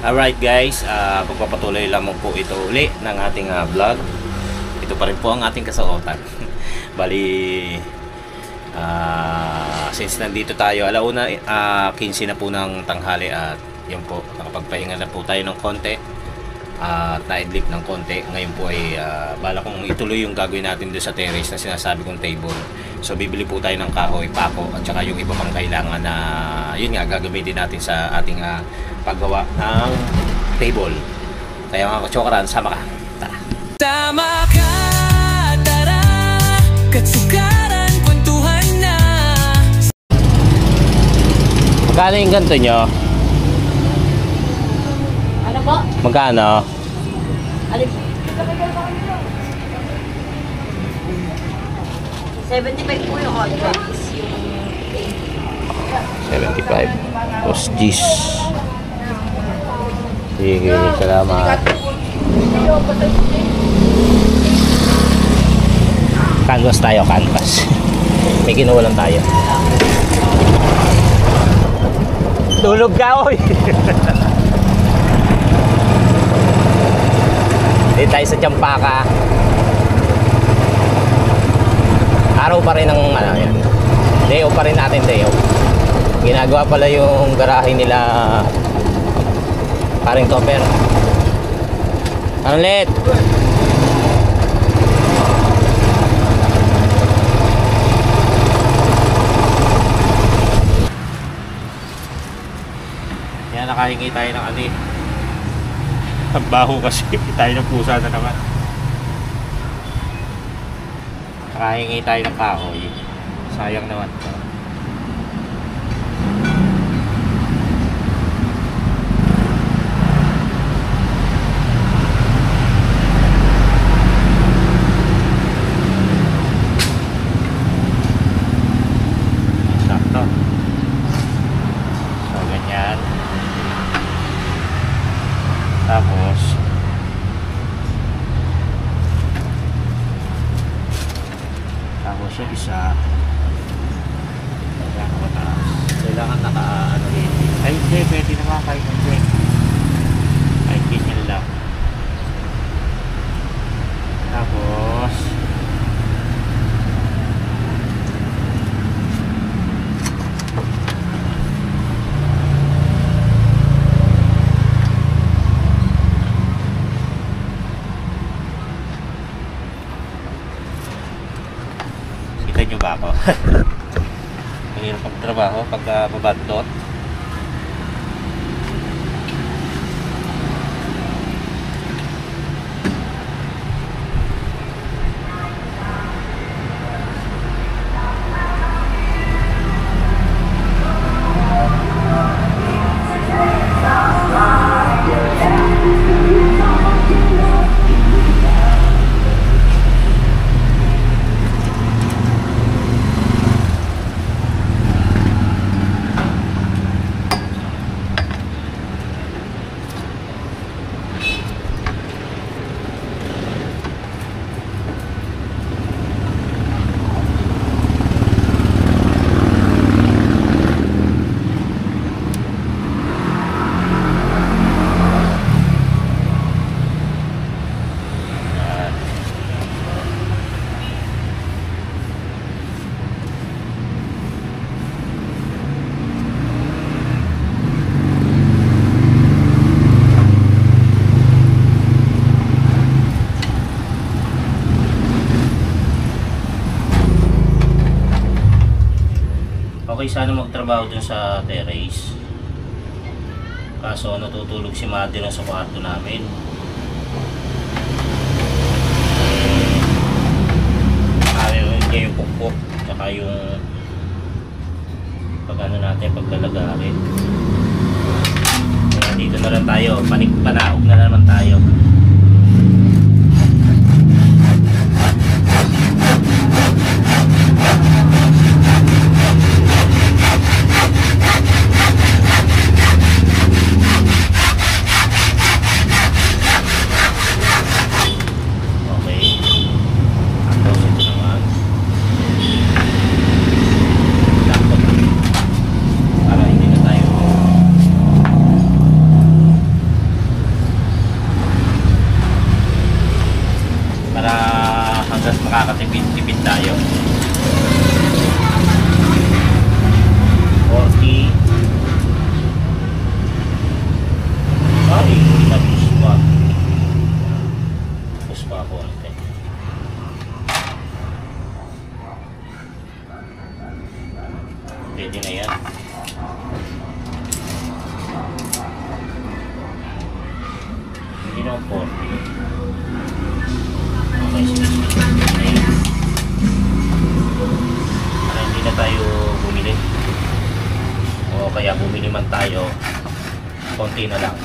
Alright guys, pagpapatuloy lamang po ito uli ng ating vlog. Ito pa rin po ang ating kasuotan. Bali, since nandito tayo, alauna 15 na po ng tanghali at yun po, nakapagpahinga na po tayo ng konti at naidlip ng konti. Ngayon po ay bala kong ituloy yung gagawin natin doon sa terrace na sinasabi kong table. So bibili po tayo ng kahoy, pako at saka yung iba pang kailangan na yun nga gagamitin natin sa ating paggawa ng table. Kaya mga kachokaran, sama ka. Tara. Sama ka, tara, katsukaran, kwentuhan na. Magkano yung ganito nyo? Ano po? Magkano? Alin? 75 po yung contract. 75. Tapos G's. Sige, salamat. Canvas tayo, canvas. May ginawa lang tayo. Tulog ka, oy! Hindi tayo sa Champaka. Araw pa rin ang ano yan. Day off pa rin natin, day off. Ginagawa pala yung garahe nila paring topper. Ano ulit? Yan, nakahingi tayo ng ani. Ang baho kasi tayo ng pusa na naman. Nakahingi tayo ng kahoy. Sayang naman. Sakto. So, ganyan. Tapos yung isa kailangan mataas. Kailangan naka-ano rin. Ay hindi, pwede naman kahit hindi. Kahit ganyan lang. Tapos kita nyo ba ako? Mahirap magtrabaho pagka mabandot. Okay sana magtrabaho dun sa terrace. Kaso natutulog si Madi na sa kwarto namin. Ayaw niya yung pukpok tsaka yung pag-ano natin, paglalagarin. Kaya dito na lang tayo, panaog na naman tayo. naman 40. Okay, sige. Para hindi na tayo bumili. O kaya bumili man tayo, konti na lang.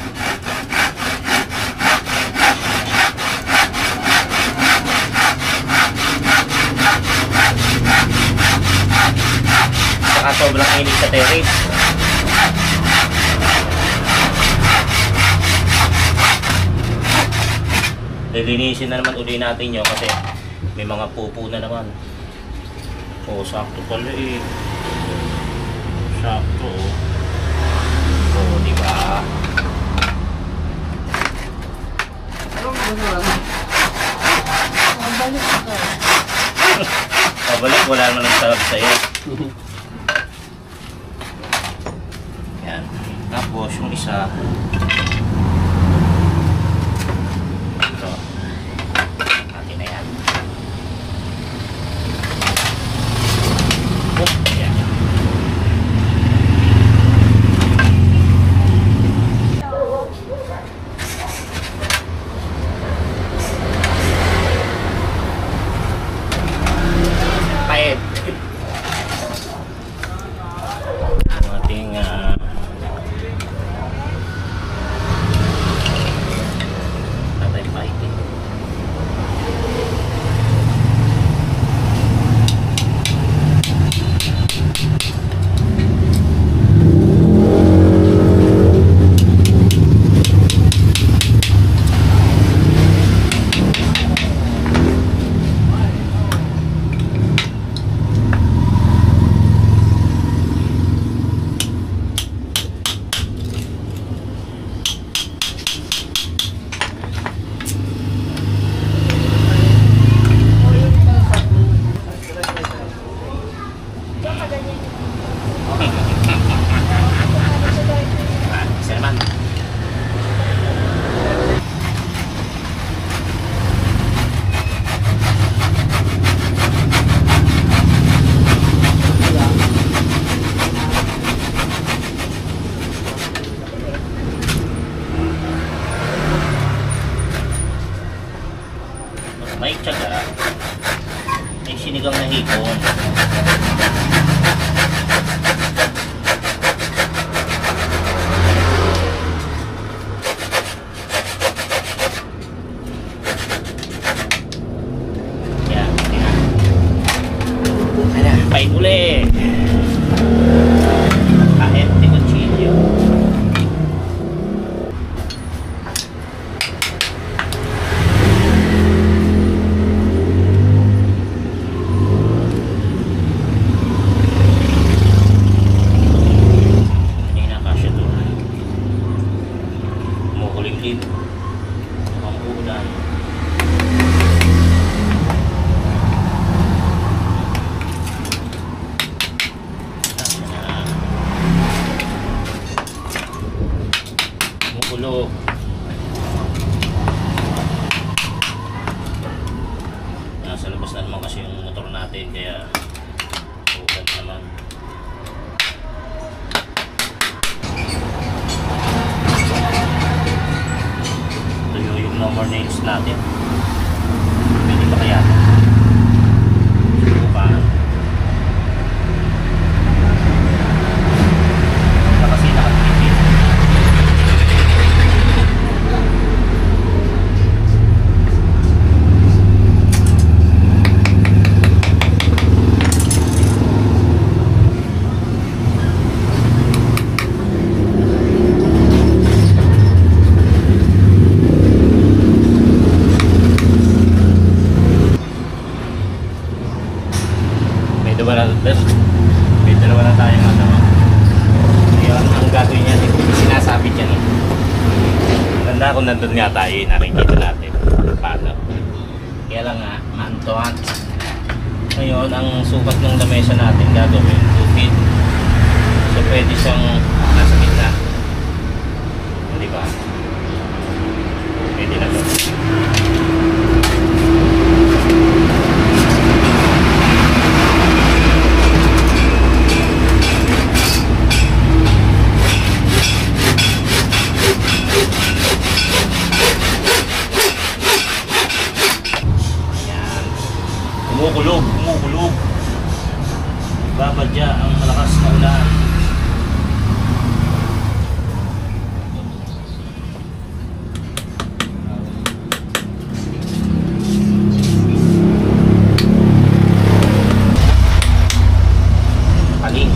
Saka sobrang init sa terrace. Lilinisin na naman uli natin yun kasi may mga pupo na naman. O, sakto pala eh. Sakto o. O, diba? Pabalik, wala naman ang sarap sa'yo. Yan. Tapos yung isa, ito. Atin na yan. Oh, yan. Pahit. Ang ating tatay pahit eh. Isa naman. May tiyaga. May sinigang na hipon. Yan, yan. Ayan, pain uli. Kahit di kutsilyo. Hindi na kasya doon. Kumukulimlim. Mukhang ulan. Kumukulo. Nasa labas na naman kasi yung motor natin kaya ulan naman. Tuyo yung no more nails natin. Pwede ba kaya? Subukan. Na kasi nakatipid. May dalawa na tayong ano. Ngayon, ang gagawin niya, sinasabit yan. Ganda kung nandun nga tayo, nakikita natin. Paano? Kaya lang nga, mantuan. Ngayon, ang sukat ng lamesa natin gagawin, 2 feet. So, pwede siyang nasa gitna. Di ba? Pwede na doon. Sadya ang malakas na ulan. Paling.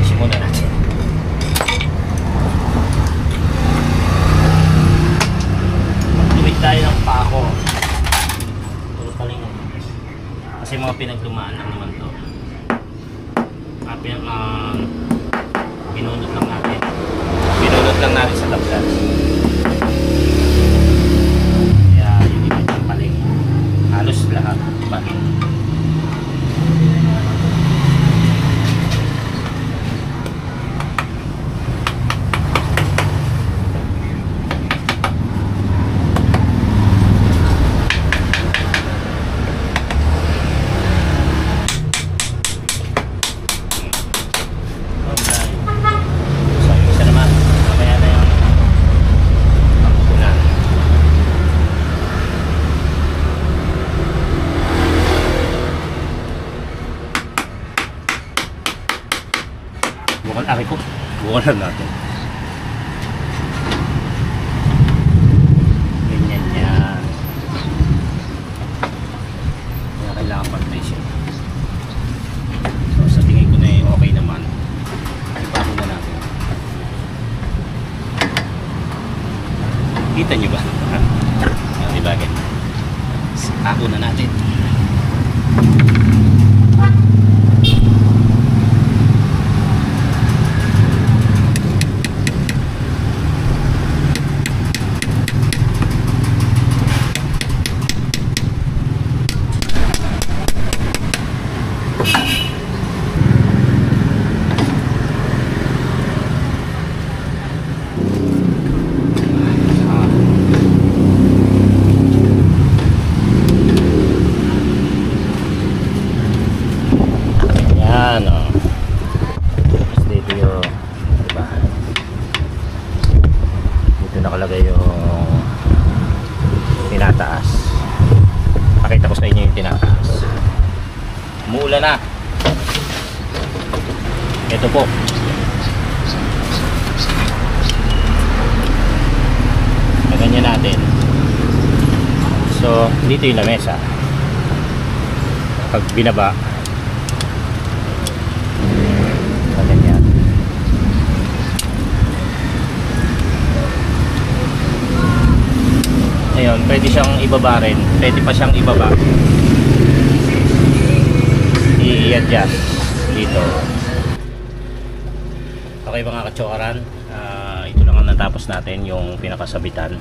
Simulan natin. Magtuwid tayo ng pako. Puro paling. Kasi mga pinagdumaan lang naman to. Binunod lang natin. Binunod lang natin sa tablas. Kaya yung iba dyan paling. Halos lahat paling. Bukan ari ko. Bukan natin. Ganyan yan. Kaya kailangan pantay siya. So sa tingin ko na okay naman. Ipapo na natin. Kita nyo ba? Diba ganyan? Ipapo na natin. Nakalagay yung tinataas. Pakita ko sa inyo yung tinataas. Umuulan na. Ito po. Ganyan natin. So dito yung lamesa. Pag binaba ganyan. Ayun, pwede siyang ibaba rin. Pwede pa siyang ibaba. I-adjust dito. Okay mga katsokaran, ito lang ang natapos natin, yung pinakasabitan,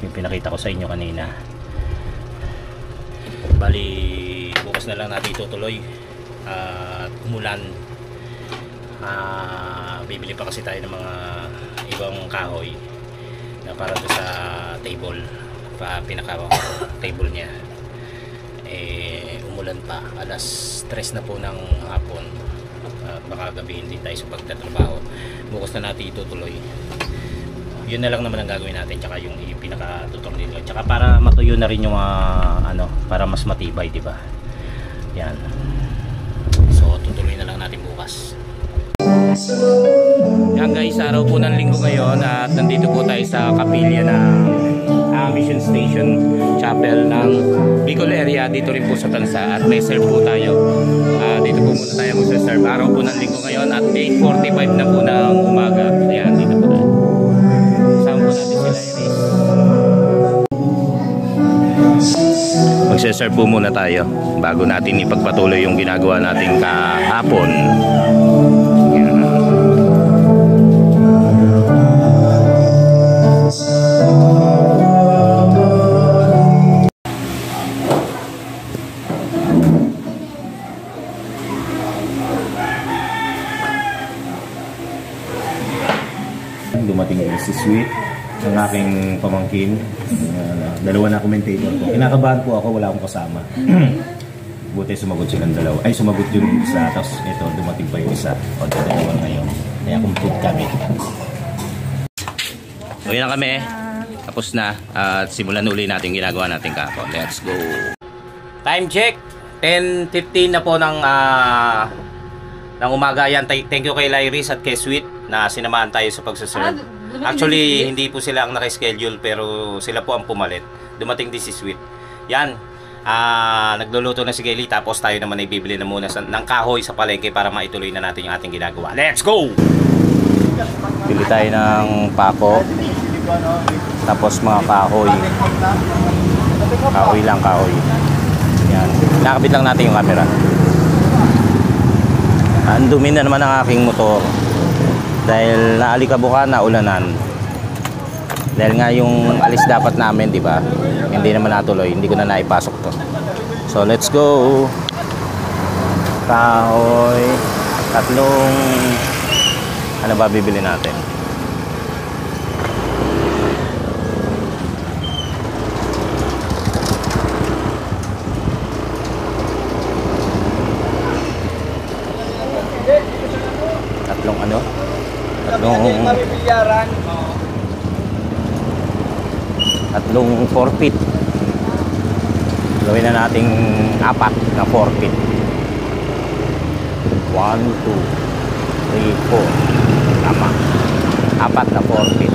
yung pinakita ko sa inyo kanina. Bali, bukas na lang natin itutuloy. Umulan. Bibili pa kasi tayo ng mga ibang kahoy na para doon sa table, pinaka table niya. Umulan pa, alas 3 na po ng hapon at baka gabi hindi tayo sa pagtatrabaho. Bukas na natin itutuloy. Yun na lang naman ang gagawin natin, tsaka yung pinaka-tutornilyo, tsaka para matuyo na rin yung para mas matibay, diba? Yan, so tutuloy na lang natin bukas. Yan guys, araw po ng linggo ngayon at nandito po tayo sa kapilya ng Mission Station Chapel ng Bicol area, dito rin po sa Tansa, at may serve po tayo. Dito po muna tayo magsa-serve. Araw po ng linggo ngayon at 8:45 na po ng umaga. Ayan, dito po tayo. Kasama po natin sila Iris. Magsa-serve po muna tayo bago natin ipagpatuloy yung ginagawa natin kahapon. Dumating din si Sweet, ang aking pamangkin. Dalawa na commentator ko. Kinakabahan po ako, wala akong kasama. Buti sumagot silang dalawa. Ay, sumagot yung isa. Tapos ito, dumating pa yung isa. O, dalawa ngayon. Kaya complete kami. So, yan na kami. Tapos na. At simulan uli natin ginagawa natin kako. Let's go. Time check. 10:15 na po ng umaga. Yan, thank you kay Lyris at kay Sweet na sinamahan tayo sa pagsaserve. Actually, hindi po sila ang nakaschedule pero sila po ang pumalit. Dumating din si Sweet. Yan. Nagluluto na si Gaily tapos tayo naman ay bibili na muna ng kahoy sa palengke para maituloy na natin yung ating ginagawa. Let's go! Bili tayo ng pako. Tapos mga kahoy. Kahoy lang, kahoy. Yan. Nakabit lang natin yung camera. Ang dumi na naman ang aking motor. Dahil naalikabukan na ulanan. Dahil nga yung alis dapat namin, di ba? Hindi naman natuloy. Hindi ko na naipasok to. So, let's go. Kahoy. Tatlong ano ba bibili natin? Tatlong ano? Tatlong 4 feet. Gawin na nating 4 na 4 feet. 1, 2, 3, 4. Tama. 4 na 4 feet.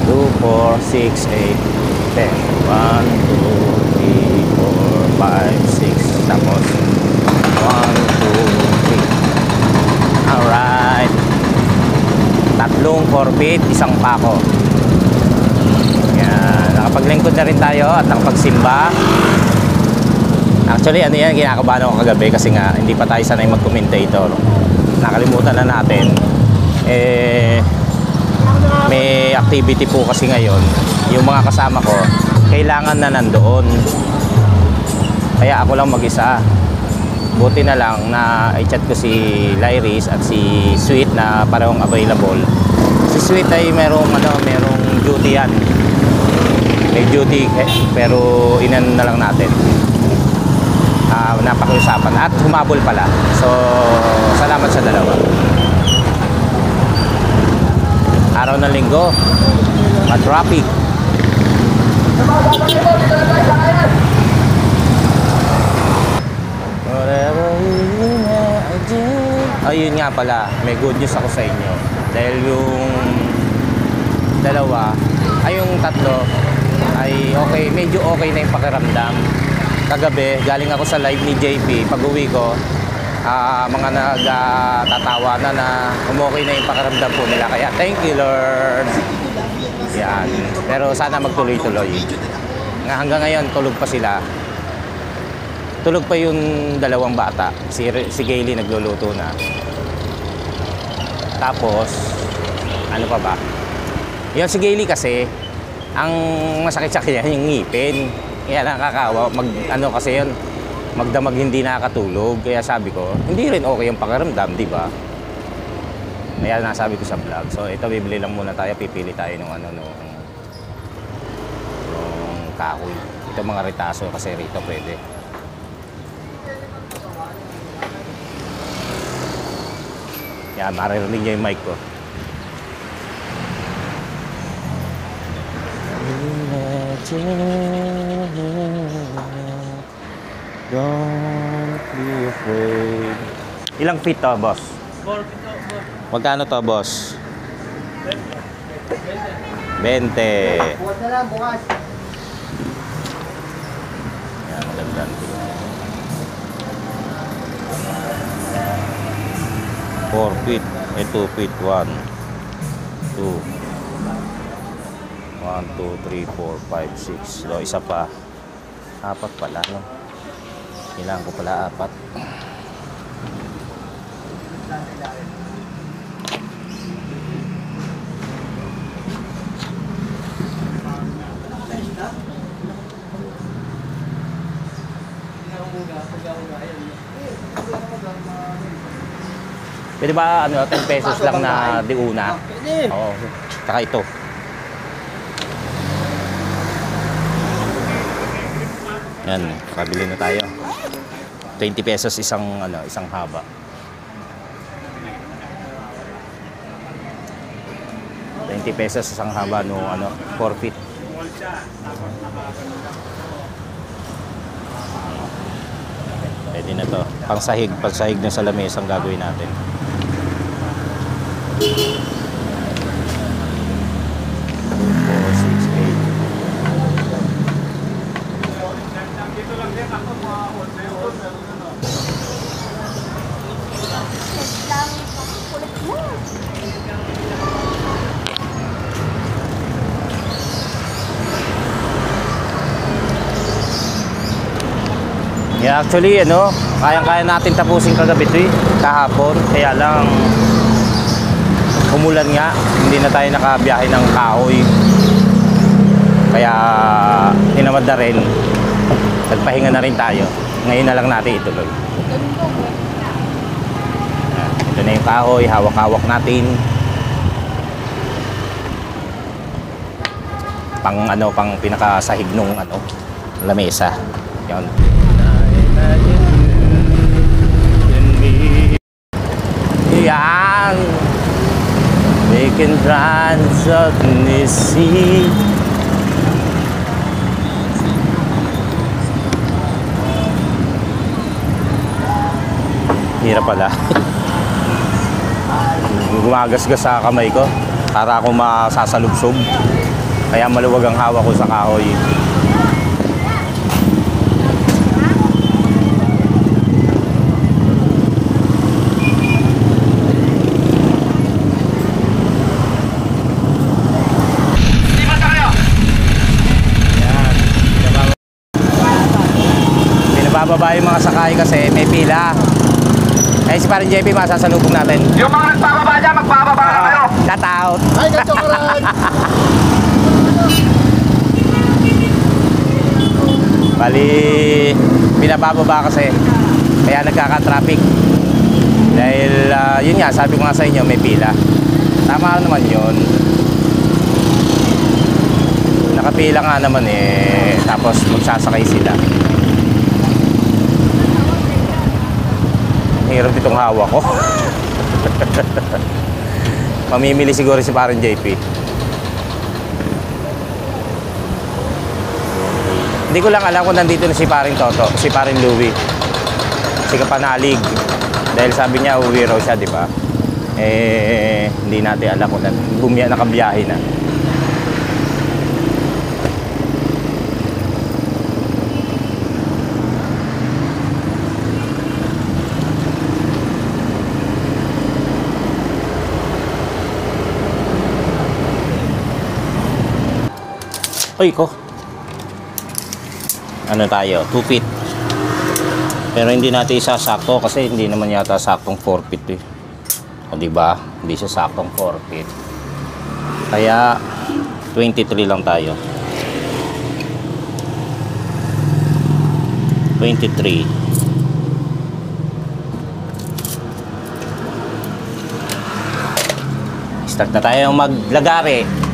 2, 4, 6, 8, 10. 1, 2, 3, 4, 5, 6. Tapos 1, 2, 3. Alright. Tatlong 4 feet, isang pako. Yan. Nakapaglingkod na rin tayo at nakapagsimba. Actually, ano yan, kinakabahan ako kagabi kasi nga hindi pa tayo sanay mag-commentator. Nakalimutan na natin. May activity po kasi ngayon. Yung mga kasama ko, kailangan na nandoon. Kaya ako lang mag-isa. Buti na lang na i-chat ko si Lyris at si Sweet na parehong available. Si Sweet ay merong duty yan. May duty pero inan na lang natin. Napakiusapan at humabol pala. So, salamat sa dalawa. Araw ng linggo, ma-traffic. Ayun nga pala, may good news ako sa inyo. Dahil yung dalawa, ay yung tatlo, ay okay, medyo okay na yung pakiramdam. Kagabi, galing ako sa live ni JP, pag-uwi ko, mga nagtatawa na umokay na yung pakiramdam po nila. Kaya thank you Lord. Yan. Pero sana magtuloy-tuloy. Hanggang ngayon, tulog pa sila. Tulog pa yung dalawang bata. Si Gaily nagluluto na. Tapos, ano pa ba? Yung si Gaily kasi, ang masakit sa kanya yung ngipin. Kaya nakakawa. Kasi yun, magdamag hindi nakakatulog. Kaya sabi ko, hindi rin okay yung pakiramdam, di ba? Kaya nasabi ko sa vlog. So, ito, bibili lang muna tayo. Pipili tayo nung kahoy. Ito mga ritaso kasi rito pwede. Yan, maririnig niya yung mic ko. Don't be afraid. Ilang feet to, boss? 4 feet to, boss. Magkano to, boss? 20. Bukas na lang, bukas. Yan, magandang. 4 feet, 2 feet, 1, 2, 1, 2, 3, 4, 5, 6. So, isa pa. 4 pala, no? Kailangan ko pala 4. Pwede ba 10 pesos lang na di una? Pwede. Oo. Tsaka ito. Yan, pabili na tayo. 20 pesos isang haba. ₱20 isang haba no 4 feet. Pwede na to. Pangsahig na sa lamesa ang gagawin natin. Yeah, actually, kayang-kaya natin tapusin kagabi ito kahapon. Kaya lang, umulan nga. Hindi na tayo nakabiyahe ng kahoy. Kaya, tinamad na rin. Nagpahinga na rin tayo. Ngayon na lang natin ituloy. Ito na yung kahoy, hawak-hawak natin. Pang pinakasahig nung lamesa. Yan. Yan. We can transcend sea. Hirap pala. Gumagasgas sa kamay ko para ako masasalubsob. Kaya maluwag ang hawak ko sa kahoy. Bababa yung mga sakay kasi may pila. Eh si parang JP masasalubong natin. Yung mga nagbababa dyan, magbababa na kayo. Shout out. Ay, kachokaran. Bali, pinabababa kasi. Kaya nagkaka-traffic. Dahil, yun nga, sabi ko nga sa inyo, may pila. Tama naman yun. Nakapila nga naman tapos magsasakay sila. Hirap itong hawak ko. Mamimili siguro si parang JP. Hindi ko lang alam kung nandito na si paring Toto, si paring Louie. Si Kapanalig. Dahil sabi niya uwi raw siya, di ba? Hindi natin alam kung nakabiyahe na. Uy ko. Ano tayo? 2 feet. Pero hindi natin isasakto kasi hindi naman yata saktong 4 feet eh. O diba? Hindi siya saktong 4 feet. Kaya 23 lang tayo. 23. Start na tayo maglagari.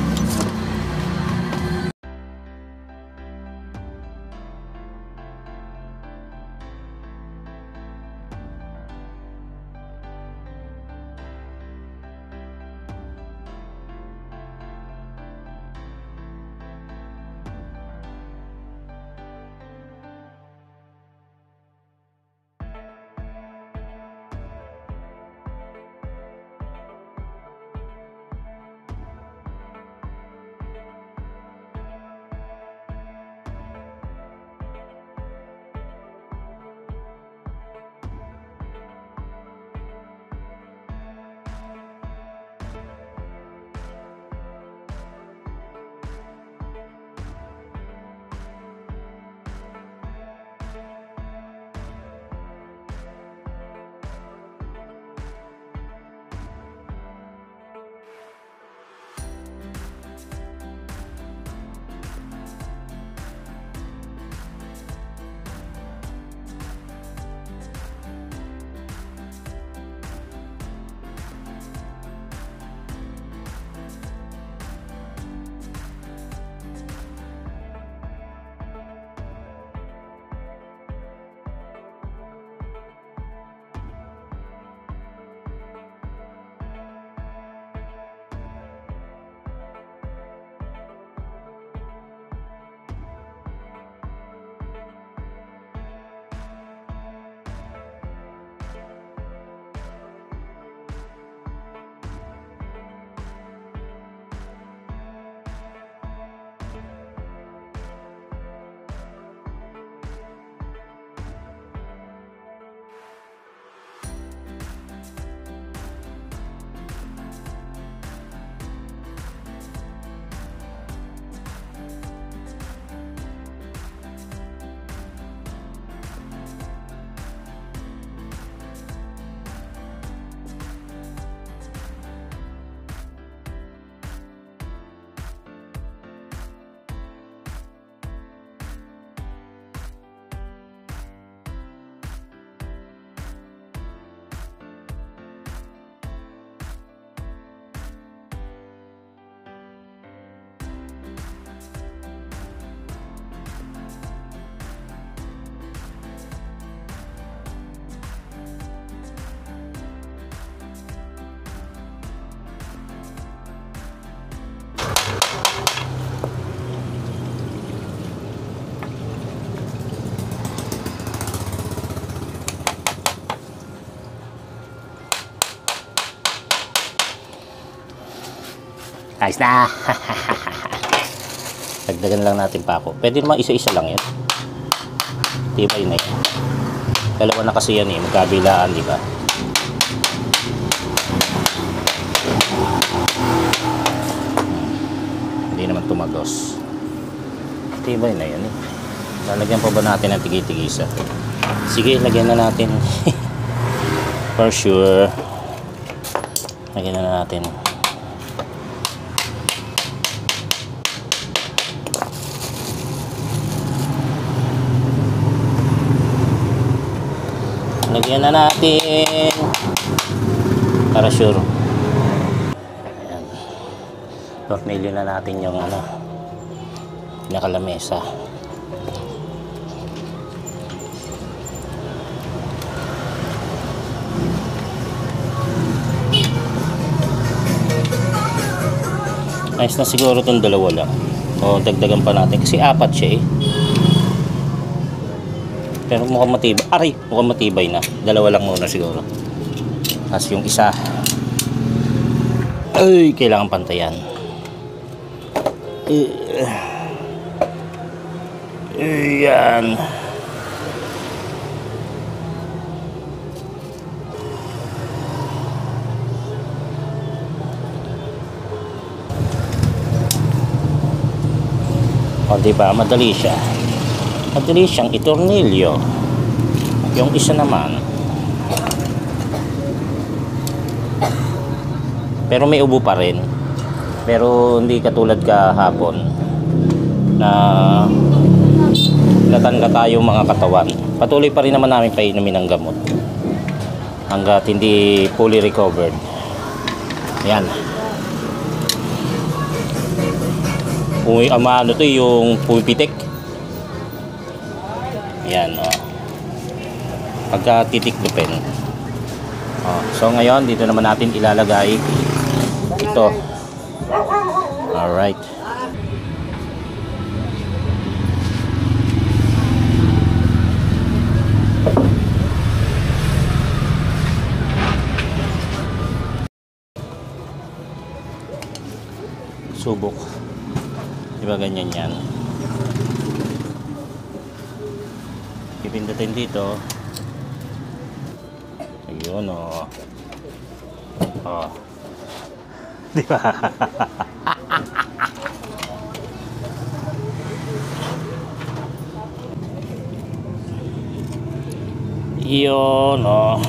Ayos na. Dagdagan lang natin pa ako. Pwede naman isa-isa lang yan. Tibay na yan. Dalawa na kasi yan eh. Magkabilaan, di ba? Hindi naman tumagos. Tibay na yan eh. Lalagyan pa ba natin ng tigi-tigisa? Sige, lagyan na natin. For sure. Lagyan na natin. Lagyan na natin. Para sure. Ayan. Tornilyo na natin yung ano, pinakalamesa. Ayos na siguro itong dalawa lang. O dagdagan pa natin kasi apat siya eh. Pero mukhang matibay. Aray, mukhang matibay na. Dalawa lang muna siguro. Tapos yung isa, ay, kailangan pantayan. Ayan. O diba, madali siya. Madali siyang itornilyo. Yung isa naman, pero may ubo pa rin. Pero hindi katulad kahapon na natangga tayo mga katawan. Patuloy pa rin naman namin painumin ng gamot hanggat hindi fully recovered. Ayan. Ano to yung pumipitik. Yan, oh. Pagka titikdupin. Oh, so ngayon dito naman natin ilalagay ito. Alright. Subok. Diba ganyan yan? Pipindutin dito. Ayun o. Oh. Diba? Yun o.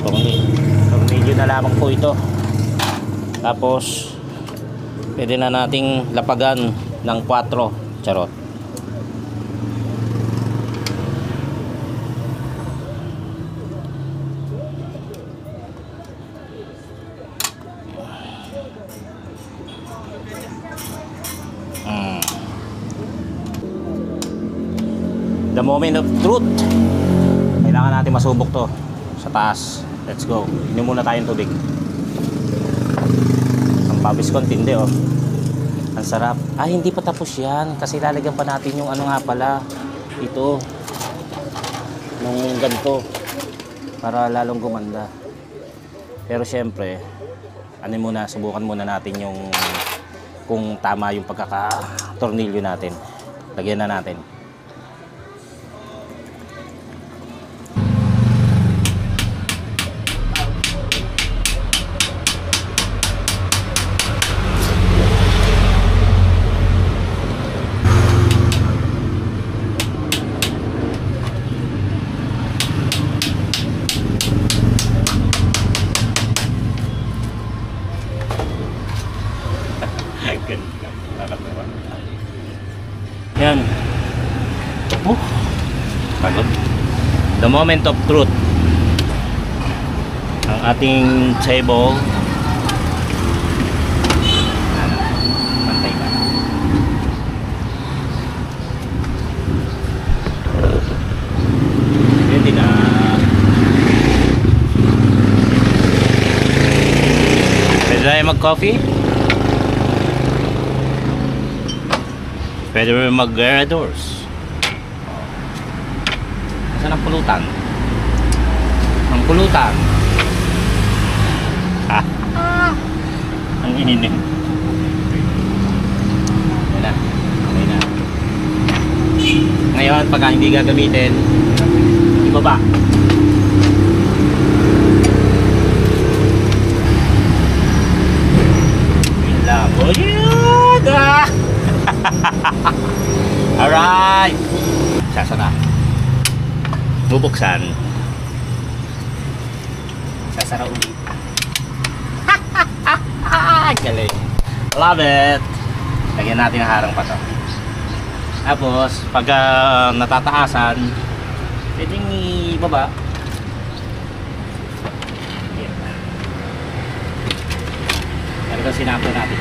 Tornilyo na lamang po ito. Tapos pwede na nating lapagan ng 4. Charot. The moment of truth. Kailangan natin masubok to sa taas. Let's go. Inom muna tayong tubig. Ang pawis ko tindi oh. Ang sarap. Ah, hindi pa tapos yan. Kasi lalagyan pa natin yung ano nga pala. Ito. Nung ganito. Para lalong gumanda. Pero syempre, ano muna, subukan muna natin yung kung tama yung pagkaka-tornilyo natin. Lagyan na natin. Yan. Pagod. The moment of truth. Ang ating table. Pantay ba? Pwede na. Pwede tayo mag-coffee? Pwede rin mag-doors. Saan ang pulutan? Ang pulutan. Ang ininin. Ngayon, pagka hindi gagamitin, ibaba. Labo yun! Ah! Alright! Sasara. Bubuksan. Sasara ulit. Galing. Love it! Lagyan natin ang harang pa to. Tapos, pag natataasan, pwedeng ibaba. Talagang sinampo natin.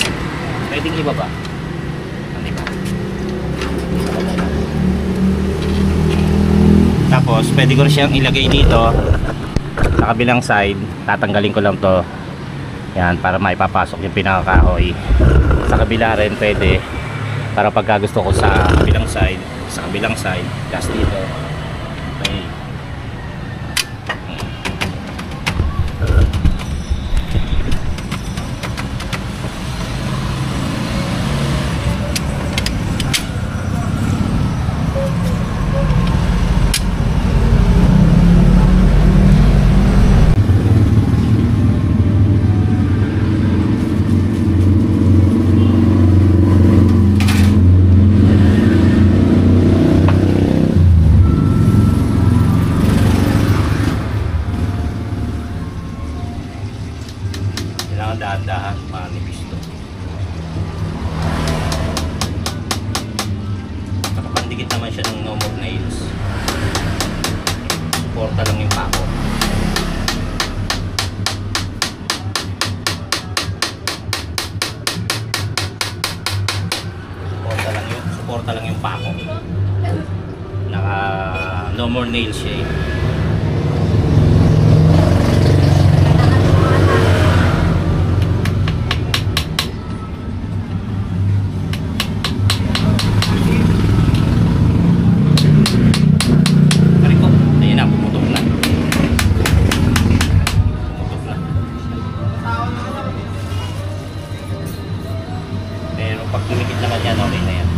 Pwedeng ibaba. Ano ba? Tapos, pwede ko rin siyang ilagay dito sa kabilang side. Tatanggalin ko lang to. Yan, para maipapasok yung pinakakahoy. Sa kabila rin pwede. Para pagka gusto ko sa kabilang side, gas dito. Okay. Dahan-dahan, manipis to. Nakapandikit naman siya ng no more nails. Suporta lang yung pako. Suporta lang yung pako. Naka no more nails siya eh. Pag dumikit naman yan, okay na yan.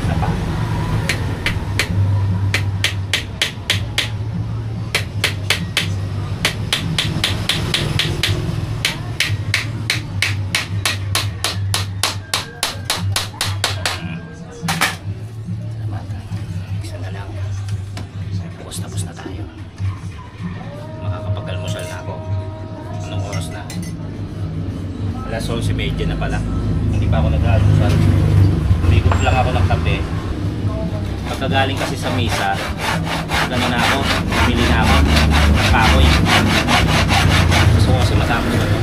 Isa pa. Isa na lang. Tapos na tayo. Makakapag-almusal na ako. Anong oras na? Alas 11:30 na pala. Hindi pa ako nag-almusal. Umikot lang ako ng kape. Pagkagaling kasi sa misa, gano'n na ako, bumili na ako ng kahoy. Gusto ko kasi matapos na ito.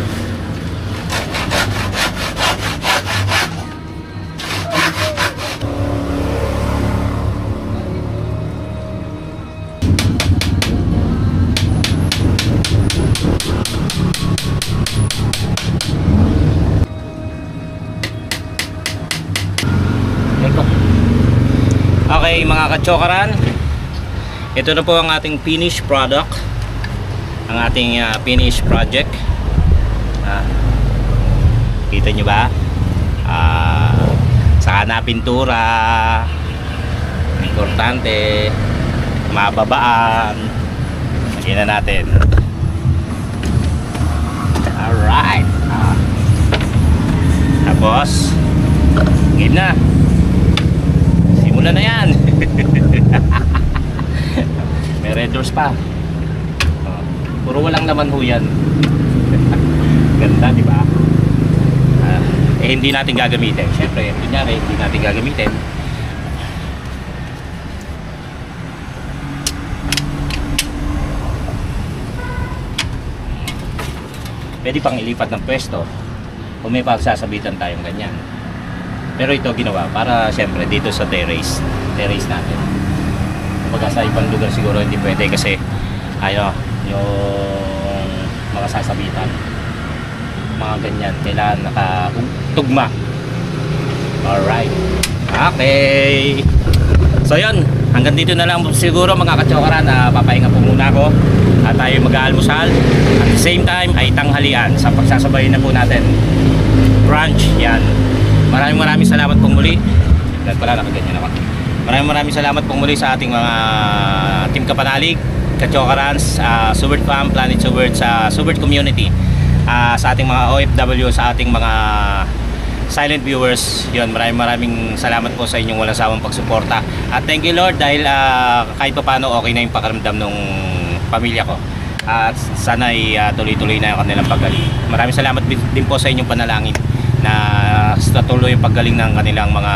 Okay mga kachokaran, ito na po ang ating finished product, ang ating finished project. Kita nyo ba? Saka na pintura, importante, mababaan. Lagyan na natin. Alright. Tapos game na. Simulan na yan. May red doors pa. Puro walang naman ho yan. Ganda, di ba? Hindi natin gagamitin. Siyempre, kunyari, hindi natin gagamitin. Pwede pang ilipat ng pwesto kung may pagsasabitan tayong ganyan. Pero ito ginawa para siyempre dito sa terrace natin. Kumbaga sa ibang lugar siguro hindi pwede kasi yung mga sasabitan, mga ganyan, kailangan nakatugma. Alright. Okay. So yun, hanggang dito na lang siguro mga kachokaran. Papahinga po muna ako at tayo mag-aalmusal. At the same time ay tanghalian sa pagsasabay na po natin. branch. Yan. Maraming salamat pong muli. Dahil pala nakaganyan ako. Maraming salamat pong muli sa ating mga Team Kapanalig, Kachokarans, Subert Farm, Planet Subert, sa Subert Community, sa ating mga OFW, sa ating mga silent viewers. Yun, maraming salamat po sa inyong walang sawang pagsuporta. At thank you Lord dahil kahit pa paano okay na yung pakiramdam ng pamilya ko. At sana ay tuloy-tuloy na yung kanilang paggaling. Maraming salamat din po sa inyong panalangin na sa tuloy yung paggaling ng kanilang mga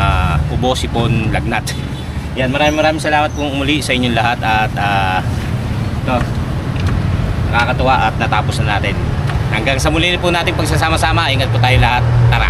ubo, sipon, lagnat. Yan, maraming salamat po muli sa inyong lahat. At nakakatuwa at natapos na natin. Hanggang sa muli po natin pagsasama-sama. Ingat po tayo lahat. Tara!